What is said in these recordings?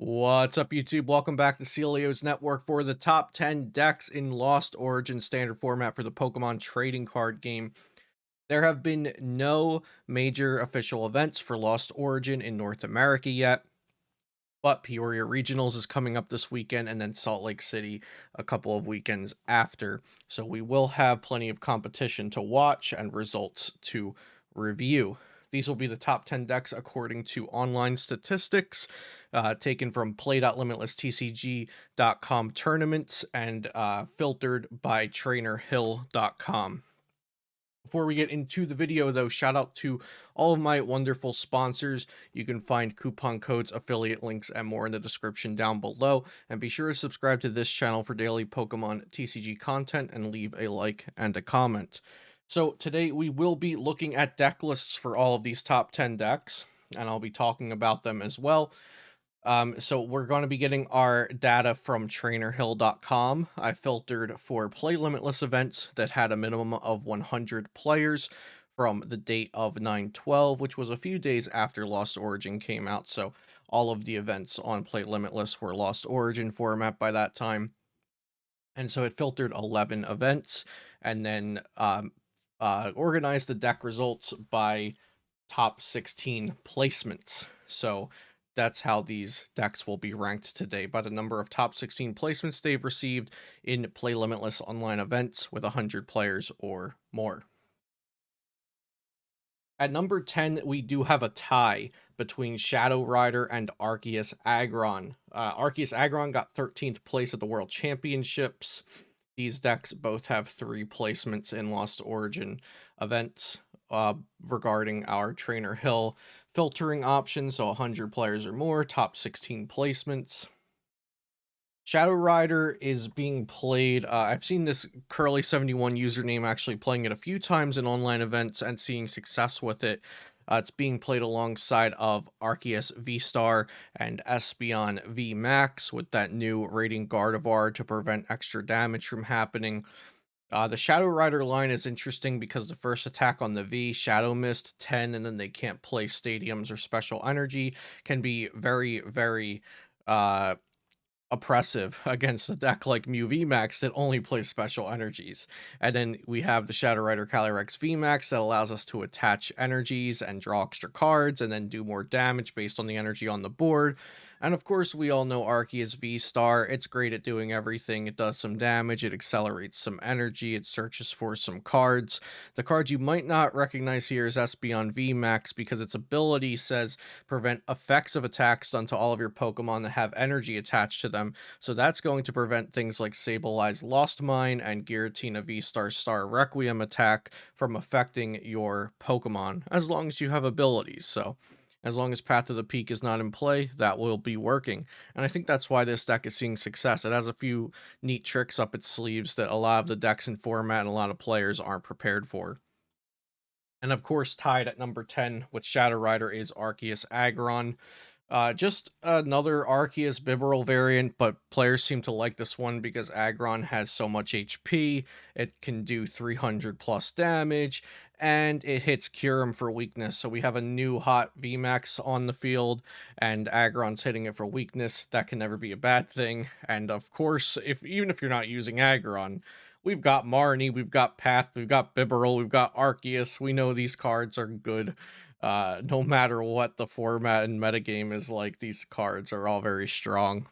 What's up, YouTube? Welcome back to Celio's Network for the top 10 decks in Lost Origin standard format for the Pokemon trading card game. There have been no major official events for Lost Origin in North America yet, but Peoria Regionals is coming up this weekend, and then Salt Lake City a couple of weekends after. So we will have plenty of competition to watch and results to review. These will be the top 10 decks according to online statistics, taken from play.limitlesstcg.com tournaments and filtered by trainerhill.com. Before we get into the video, though, shout out to all of my wonderful sponsors. You can find coupon codes, affiliate links, and more in the description down below. And be sure to subscribe to this channel for daily Pokemon TCG content and leave a like and a comment. So today we will be looking at deck lists for all of these top 10 decks, and I'll be talking about them as well. So we're going to be getting our data from trainerhill.com. I filtered for Play Limitless events that had a minimum of 100 players from the date of 9/12, which was a few days after Lost Origin came out. So all of the events on Play Limitless were Lost Origin format by that time. And so it filtered 11 events and then organized the deck results by top 16 placements. So that's how these decks will be ranked today, by the number of top 16 placements they've received in Play Limitless online events with 100 players or more. At number 10, we do have a tie between Shadow Rider and Arceus Aggron. Arceus Aggron got 13th place at the World Championships. These decks both have 3 placements in Lost Origin events. Regarding our Trainer Hill filtering options, so 100 players or more, top 16 placements. Shadow Rider is being played. I've seen this Curly71 username actually playing it a few times in online events and seeing success with it. It's being played alongside of Arceus VSTAR and Espeon VMAX with that new Radiant Gardevoir to prevent extra damage from happening. The Shadow Rider line is interesting because the first attack on the V, Shadow Mist 10, and then they can't play Stadiums or Special Energy, can be very, very oppressive against a deck like Mew VMAX that only plays special energies. And then we have the Shadow Rider Calyrex VMAX that allows us to attach energies and draw extra cards and then do more damage based on the energy on the board. And of course, we all know Arceus V-Star. It's great at doing everything. It does some damage, it accelerates some energy, it searches for some cards. The card you might not recognize here is Espeon VMAX because its ability says prevent effects of attacks done to all of your Pokemon that have energy attached to them. So that's going to prevent things like Sableize Lost Mine and Giratina V-Star Star Requiem attack from affecting your Pokemon, as long as you have abilities. So as long as Path to the Peak is not in play, that will be working. And I think that's why this deck is seeing success. It has a few neat tricks up its sleeves that a lot of the decks in format and a lot of players aren't prepared for. And of course, tied at number 10 with Shadow Rider is Arceus Aggron. Just another Arceus Bibarel variant, but players seem to like this one because Aggron has so much HP, it can do 300 plus damage, and it hits Kyurem for weakness. So we have a new hot VMAX on the field, and Aggron's hitting it for weakness. That can never be a bad thing. And of course, even if you're not using Aggron, we've got Marnie, we've got Path, we've got Bibarel, we've got Arceus. We know these cards are good. No matter what the format and metagame is like, these cards are all very strong.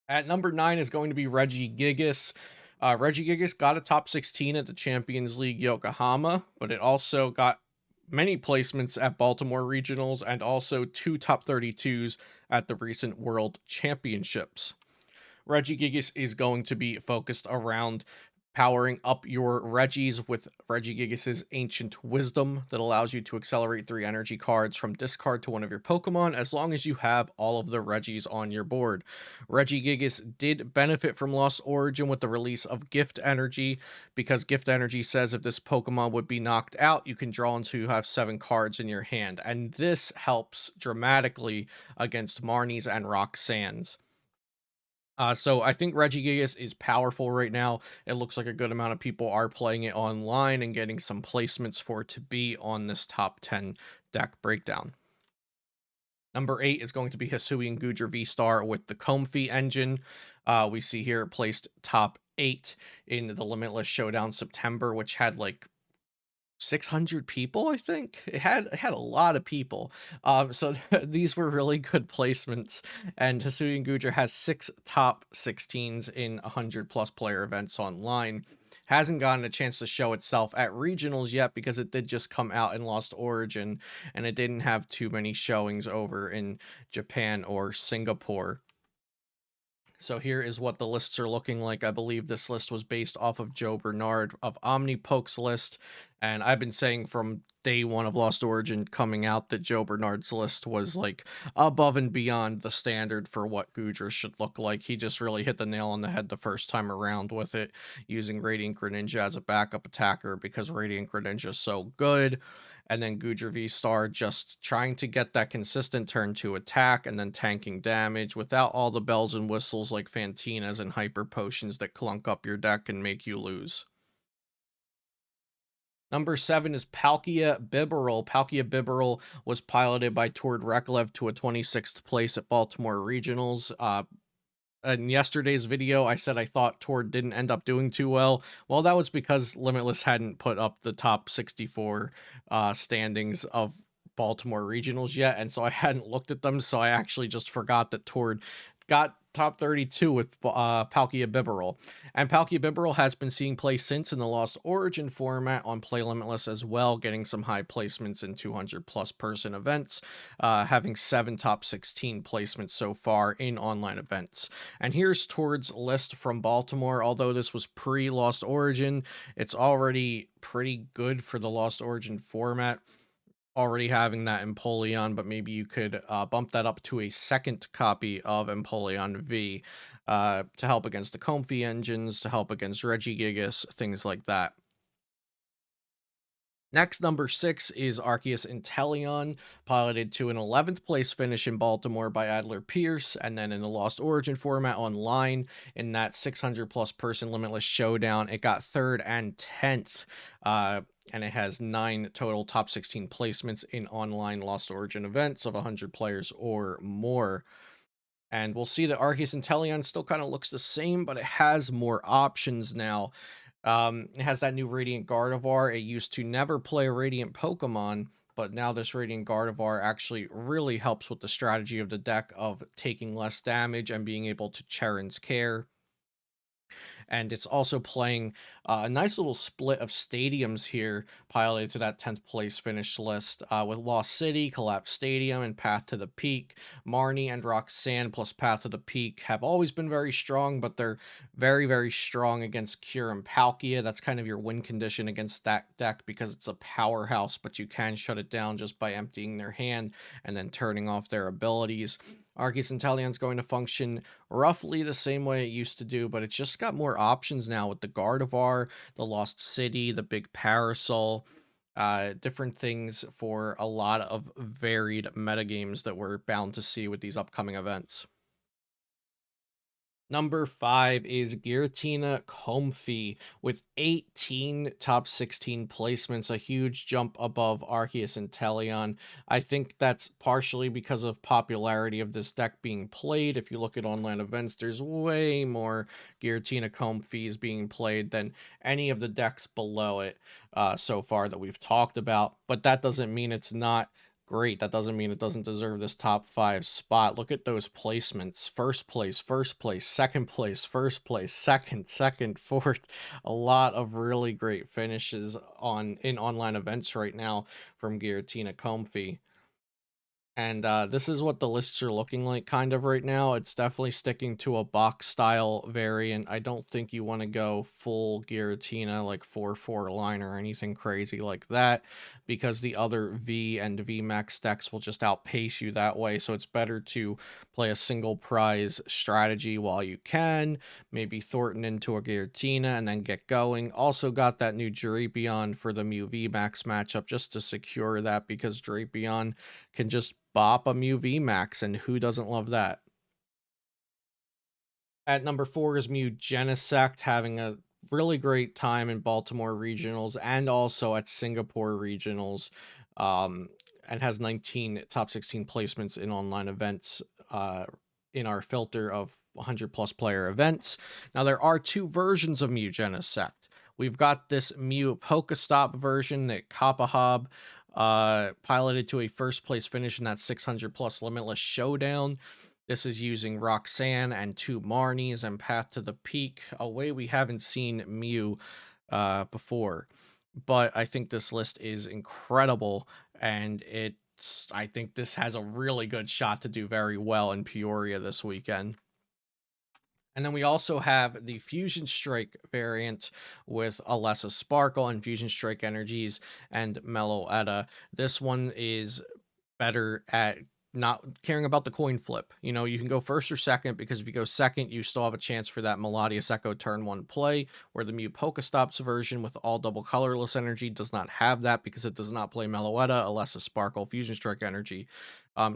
At number 9 is going to be Regigigas. Regigigas got a top 16 at the Champions League Yokohama, but it also got many placements at Baltimore Regionals and also 2 top 32s at the recent World Championships. Regigigas is going to be focused around powering up your Regis with Regigigas' Ancient Wisdom that allows you to accelerate 3 energy cards from discard to one of your Pokemon as long as you have all of the Regis on your board. Regigigas did benefit from Lost Origin with the release of Gift Energy, because Gift Energy says if this Pokemon would be knocked out, you can draw until you have 7 cards in your hand, and this helps dramatically against Marnies and Roxannes. So I think Regigigas is powerful right now. It looks like a good amount of people are playing it online and getting some placements for it to be on this top 10 deck breakdown. Number 8 is going to be Hisuian Goodra VSTAR with the Comfey engine. We see here it placed top 8 in the Limitless Showdown September, which had like 600 people, I think. It had a lot of people. So these were really good placements, and Hisuian Goodra has 6 top 16s in 100 plus player events online. Hasn't gotten a chance to show itself at regionals yet because it did just come out in Lost Origin, and it didn't have too many showings over in Japan or Singapore. So here is what the lists are looking like. I believe this list was based off of Joe Bernard of OmniPoke's list. And I've been saying from day one of Lost Origin coming out that Joe Bernard's list was like above and beyond the standard for what Goodra should look like. He just really hit the nail on the head the first time around with it, using Radiant Greninja as a backup attacker because Radiant Greninja is so good, and then Goodra V-Star just trying to get that consistent turn to attack and then tanking damage without all the bells and whistles like Fantina's and Hyper Potions that clunk up your deck and make you lose. Number 7 is Palkia Bibarel. Palkia Bibarel was piloted by Tord Reklev to a 26th place at Baltimore Regionals. In yesterday's video, I said I thought Tord didn't end up doing too well. Well, that was because Limitless hadn't put up the top 64 standings of Baltimore regionals yet, and so I hadn't looked at them, so I actually just forgot that Tord got top 32 with Palkia Bibarel. And Palkia Bibarel has been seeing play since in the Lost Origin format on Play Limitless as well, getting some high placements in 200 plus person events, having 7 top 16 placements so far in online events. And here's Tord's list from Baltimore. Although this was pre-Lost Origin, it's already pretty good for the Lost Origin format, already having that Empoleon, but maybe you could bump that up to a second copy of Empoleon V to help against the Comfey engines, to help against Regigigas, things like that. Next, number 6 is Arceus Inteleon, piloted to an 11th place finish in Baltimore by Adler Pierce, and then in the Lost Origin format online, in that 600 plus person Limitless Showdown, it got 3rd and 10th, and it has 9 total top 16 placements in online Lost Origin events of 100 players or more. And we'll see that Arceus Inteleon still kind of looks the same, but it has more options now. It has that new Radiant Gardevoir. It used to never play a Radiant Pokemon, but now this Radiant Gardevoir actually really helps with the strategy of the deck of taking less damage and being able to Cheren's Care. And it's also playing a nice little split of stadiums here, piloted to that 10th place finish list, with Lost City, Collapse Stadium, and Path to the Peak. Marnie and Roxanne plus Path to the Peak have always been very strong, but they're very, very strong against Kyurem Palkia. That's kind of your win condition against that deck because it's a powerhouse, but you can shut it down just by emptying their hand and then turning off their abilities. Arceus Inteleon's going to function roughly the same way it used to do, but it's just got more options now with the Gardevoir, the Lost City, the Big Parasol, different things for a lot of varied metagames that we're bound to see with these upcoming events. Number 5 is Giratina Comfey with 18 top 16 placements, a huge jump above Arceus Inteleon. I think that's partially because of popularity of this deck being played. If you look at online events, there's way more Giratina Comfeys being played than any of the decks below it so far that we've talked about. But that doesn't mean it's not great. That doesn't mean it doesn't deserve this top 5 spot. Look at those placements. First place, second place, first place, second, fourth. A lot of really great finishes in online events right now from Giratina Comfey. And this is what the lists are looking like kind of right now. It's definitely sticking to a box style variant. I don't think you want to go full Giratina like 4/4 line or anything crazy like that, because the other V and VMAX decks will just outpace you that way. So it's better to play a single prize strategy while you can. Maybe Thornton into a Giratina and then get going. Also got that new Drapion for the Mew VMAX matchup just to secure that, because Drapion can just bop a Mew VMAX, and who doesn't love that? At number 4 is Mew Genesect, having a really great time in Baltimore regionals and also at Singapore regionals. and has 19 top 16 placements in online events in our filter of 100 plus player events. Now, there are two versions of Mew Genesect. We've got this Mew Pokestop version that Kappa piloted to a first place finish in that 600 plus limitless showdown. This is using Roxanne and two Marnies and Path to the Peak, a way we haven't seen Mew before. But I think this list is incredible, and I think this has a really good shot to do very well in Peoria this weekend. And then we also have the Fusion Strike variant with Alessa Sparkle and Fusion Strike Energies and Meloetta. This one is better at not caring about the coin flip. You know, you can go first or second, because if you go second, you still have a chance for that Melodious Echo turn one play, where the Mew Pokestops version with all double colorless energy does not have that, because it does not play Meloetta, Alessa Sparkle, Fusion Strike Energy.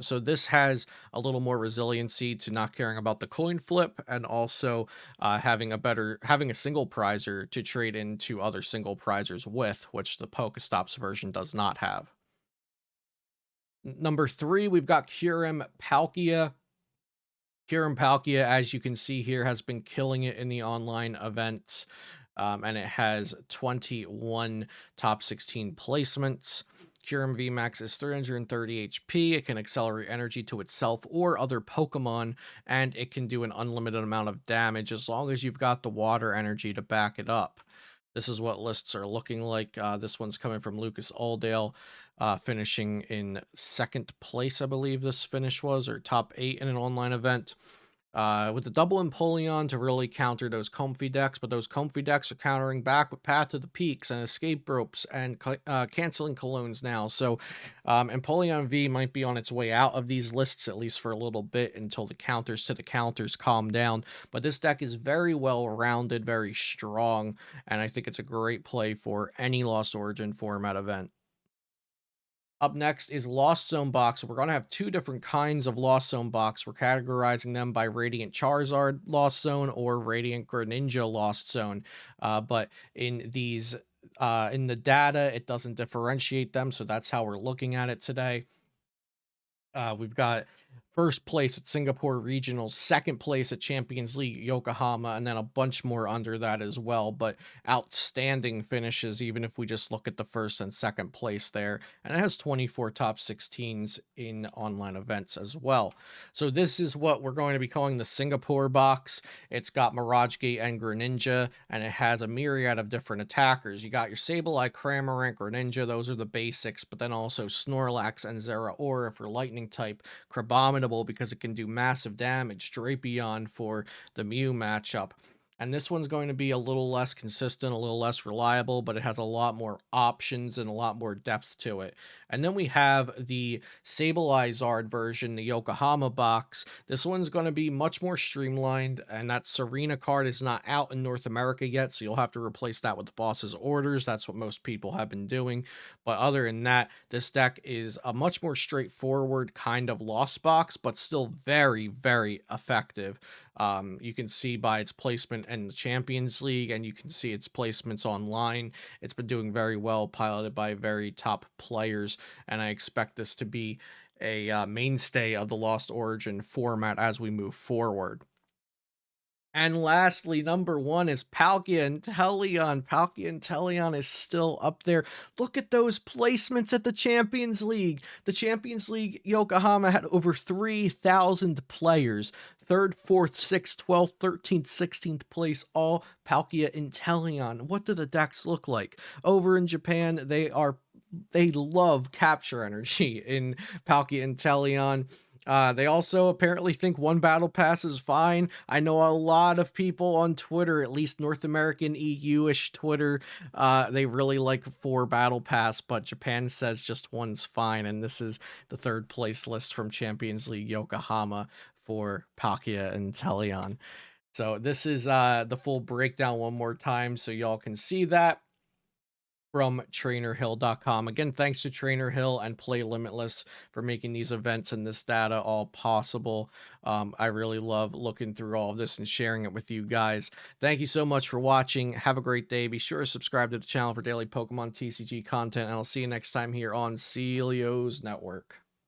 So this has a little more resiliency to not caring about the coin flip, and also having a single prizer to trade into other single prizers with, which the Pokestops version does not have. Number 3, we've got Kyurem Palkia. Kyurem Palkia, as you can see here, has been killing it in the online events, and it has 21 top 16 placements. Kyurem VMAX is 330 HP. It can accelerate energy to itself or other Pokemon, and it can do an unlimited amount of damage as long as you've got the water energy to back it up. This is what lists are looking like. This one's coming from Lucas Aldale, finishing in second place, I believe this finish was, or top 8 in an online event. With the double Empoleon to really counter those Comfey decks, but those Comfey decks are countering back with Path to the Peaks and Escape Ropes and canceling Colognes now. So Empoleon V might be on its way out of these lists, at least for a little bit, until the counters to the counters calm down. But this deck is very well rounded, very strong, and I think it's a great play for any Lost Origin format event. Up next is Lost Zone Box. We're going to have two different kinds of Lost Zone Box. We're categorizing them by Radiant Charizard Lost Zone or Radiant Greninja Lost Zone. But in the data, it doesn't differentiate them, so that's how we're looking at it today. We've got first place at Singapore Regionals, second place at Champions League Yokohama, and then a bunch more under that as well. But outstanding finishes, even if we just look at the first and second place there. And it has 24 top 16s in online events as well. So this is what we're going to be calling the Singapore box. It's got Mirage Gate and Greninja, and it has a myriad of different attackers. You got your Sableye, Cramorant, Greninja, those are the basics, but then also Snorlax and Zeraora for Lightning type, Crabominable because it can do massive damage, Drapion for the Mew matchup. And this one's going to be a little less consistent, a little less reliable, but it has a lot more options and a lot more depth to it. And then we have the Sableye Zard version, the Yokohama box. This one's going to be much more streamlined, and that Serena card is not out in North America yet, so you'll have to replace that with the boss's orders. That's what most people have been doing. But other than that, this deck is a much more straightforward kind of Lost box, but still very, very effective. You can see by its placement in the Champions League, and you can see its placements online. It's been doing very well, piloted by very top players, and I expect this to be a mainstay of the Lost Origin format as we move forward. And lastly, number 1 is Palkia Inteleon. Palkia Inteleon is still up there. Look at those placements at the Champions League. The Champions League Yokohama had over 3,000 players. 3rd, 4th, 6th, 12th, 13th, 16th place, all Palkia Inteleon. What do the decks look like? Over in Japan, they love capture energy in Palkia Inteleon. They also apparently think one battle pass is fine. I know a lot of people on Twitter, at least North American EU-ish Twitter, they really like 4 battle pass, but Japan says just one's fine, and this is the 3rd place list from Champions League Yokohama for Palkia Inteleon. So this is the full breakdown one more time so y'all can see that. from trainerhill.com. Again, thanks to Trainer Hill and Play Limitless for making these events and this data all possible. I really love looking through all of this and sharing it with you guys. Thank you so much for watching. Have a great day. Be sure to subscribe to the channel for daily Pokemon TCG content, and I'll see you next time here on Celio's Network.